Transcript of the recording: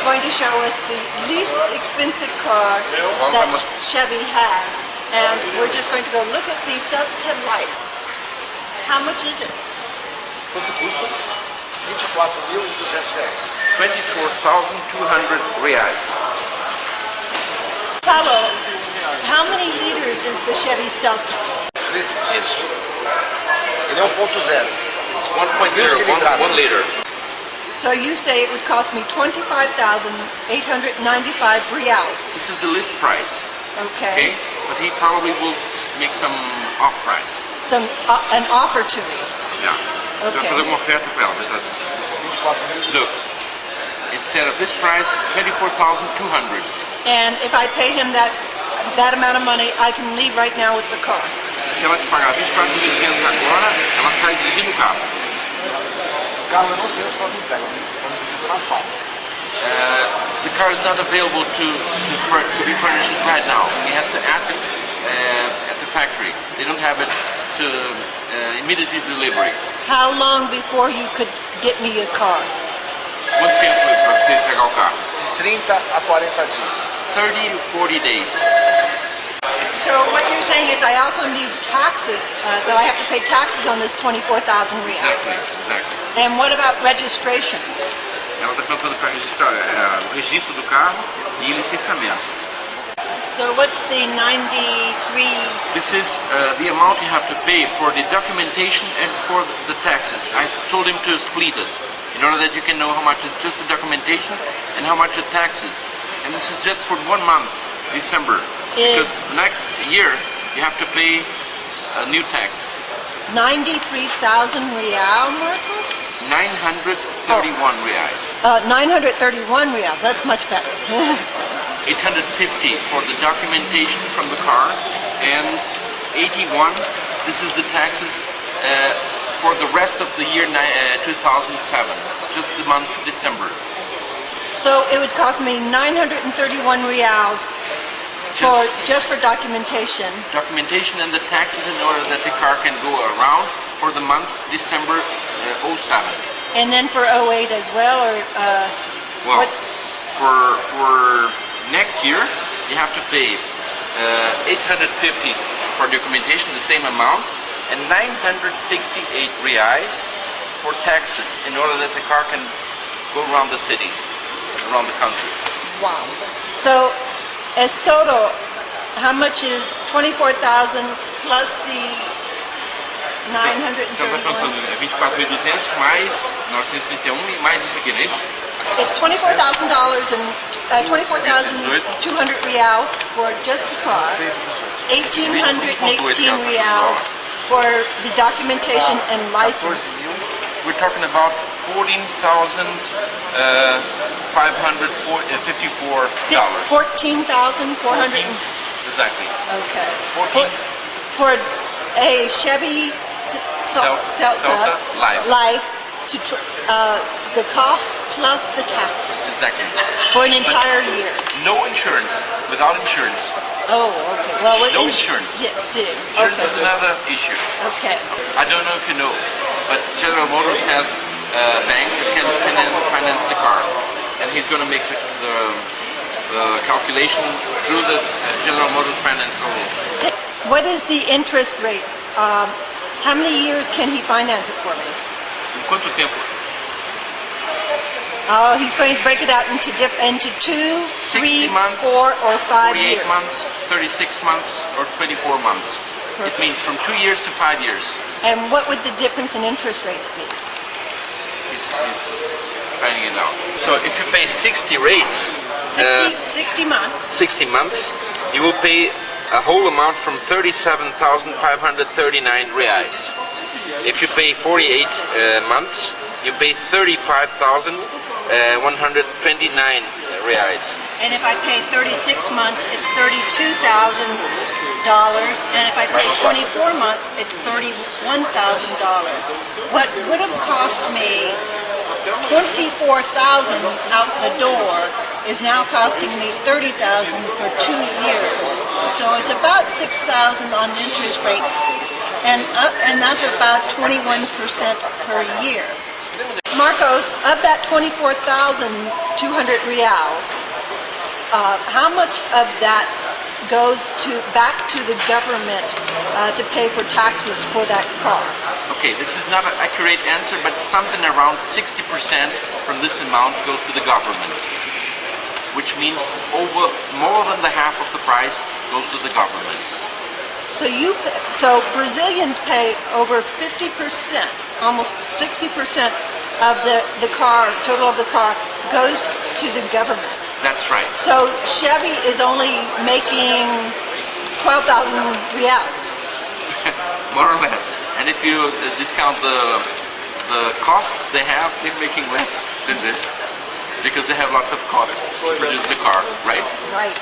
going to show us the least expensive car that Chevy has. And we're just going to go look at the Celta Life. How much is it? Quanto custa? R$24.200. 24,200 reais. Paulo, how many liters is the Chevy Celta? Litros? Ele é 1.0. 1.0, 1 liter. So you say it would cost me 25,895 reals. This is the list price. Okay. But he probably will make some off price. An offer to me. Yeah. Você vai fazer uma oferta para ela, Look, instead of this price, 24,200. And if I pay him that amount of money, I can leave right now with the car. Se ela te pagar 24.500 agora, ela sai dirigindo o carro. O carro eu não tenho para entrega, eu tenho na fábrica. The car is not available to be furnished right now. He has to ask it at the factory. They don't have it to immediately delivery. How long before you could get me a car? Quanto tempo para você entregar o carro? De 30 a 40 dias. 30 to 40 days. So what you're saying is I also need taxes, that I have to pay taxes on this 24,000 reais. Exactly. And what about registration? Ela está perguntando para registrar o registro do carro e licenciamento. So what's the 93? This is the amount you have to pay for the documentation and for the taxes. I told him to split it in order that you can know how much is just the documentation and how much the taxes. And this is just for 1 month, December. Because next year you have to pay a new tax. 93,000 real, Marcos? 931 reais. 931 reals, that's much better. 850 for the documentation from the car, and 81, this is the taxes for the rest of the year 2007, just the month of December. So it would cost me 931 reals just for documentation. Documentation and the taxes in order that the car can go around for the month December 07. And then for 08 as well, or well, for next year you have to pay 850 for documentation, the same amount, and 968 reais for taxes in order that the car can go around the city, around the country. Wow. So as total, how much is 24,000 plus the 931? 24.200 mais 931 e mais isso aqui, não é isso? It's $24,000 and 24,200 real for just the car. 1,818 real for the documentation and license. We're talking about $14,554. $14,400. Exactly. Okay. 14. For a Chevy Celta Life to the cost plus the taxes. Exactly. For an entire year. No insurance. Without insurance. Oh, okay. Well, with no insurance. Yes, insurance is another issue. Okay. I don't know if you know, but General Motors has a bank that can finance the car, and he's going to make the calculation through the General Motors finance only. What is the interest rate? How many years can he finance it for me? Quanto tempo? Oh, he's going to break it out into 2, 3, months, 4, or 5 years. 48 months, 36 months, or 24 months. Perfect. It means from 2 years to 5 years. And what would the difference in interest rates be? He's finding it out. So if you pay 60 rates, 60 months. 60 months, you will pay a whole amount from 37,539 reais. If you pay 48 months, you pay 35,129 reais. And if I pay 36 months, it's $32,000. And if I pay 24 months, it's $31,000. What would have cost me $24,000 out the door is now costing me $30,000 for 2 years. So it's about $6,000 on the interest rate, and that's about 21% per year. Marcos, of that 24,200 reals, how much of that goes back to the government to pay for taxes for that car? Okay, this is not an accurate answer, but something around 60% from this amount goes to the government, which means more than the half of the price goes to the government. So Brazilians pay over 50%, almost 60% of the car, total of the car, goes to the government. That's right. So Chevy is only making 12,000 reals. More or less. And if you discount the costs they have, they're making less than this because they have lots of costs to produce the car, right? Right.